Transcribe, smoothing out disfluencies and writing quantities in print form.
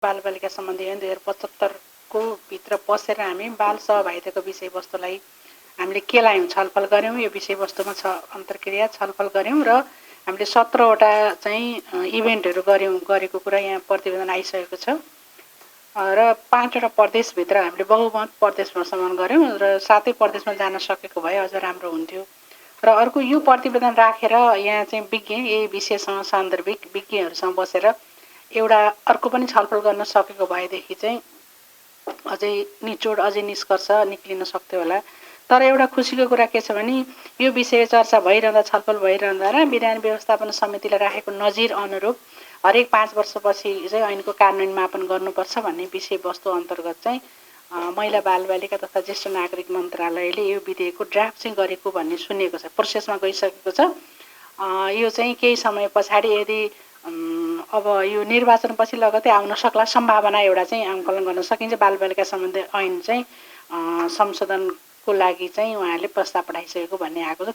बालबालिका सम्बन्धी ऐन 2075 को भित्र पसेर हामी बाल सहभागिताको विषयवस्तुलाई हामीले के लायौँ छलफल गऱ्यौँ। यो विषयवस्तुमा अन्तर्क्रिया छलफल गऱ्यौँ र हामीले 17वटा चाहिँ इभेन्टहरू गरेको कुरा यहाँ प्रतिवेदन आइसकेको छ र 5वटा प्रदेशभित्र हामीले बहुमत प्रदेश भ्रमण गऱ्यौँ र 7 प्रदेशमा जान सकेको भए अझ राम्रो हुन्थ्यो। र अर्को यो प्रतिवेदन राखेर यहाँ चाहिँ विज्ञ यही विषयसँग सान्दर्भिक विज्ञहरूसँग बसेर एउटा अर्को पनि छलफल गर्न सकेको भएदेखि चाहिँ अझै निचोड अझै निष्कर्ष निक्लिन सक्थ्यो होला। तर एउटा खुसीको कुरा के छ भने यो विषय चर्चा भइरहँदा छलफल भइरहँदा र विधान व्यवस्थापन समितिले राखेको नजिर अनुरूप हरेक 5 वर्षपछि चाहिँ ऐनको कार्यान्वयन मापन गर्नुपर्छ भन्ने विषयवस्तु अन्तर्गत चाहिँ महिला बालबालिका तथा ज्येष्ठ नागरिक मन्त्रालयले यो विधेयकको ड्राफ्ट चाहिँ गरेको भन्ने सुनिएको छ, प्रोसेसमा गइसकेको छ। यो चाहिँ केही समय पछाडि यदि अब यो निर्वाचनपछि लगतै आउन सक्ला सम्भावना एउटा चाहिँ आकलन गर्न सकिन्छ। बालबालिका सम्बन्धी ऐन चाहिँ संशोधनको लागि चाहिँ उहाँहरूले प्रस्ताव पठाइसकेको भन्ने आएको छ।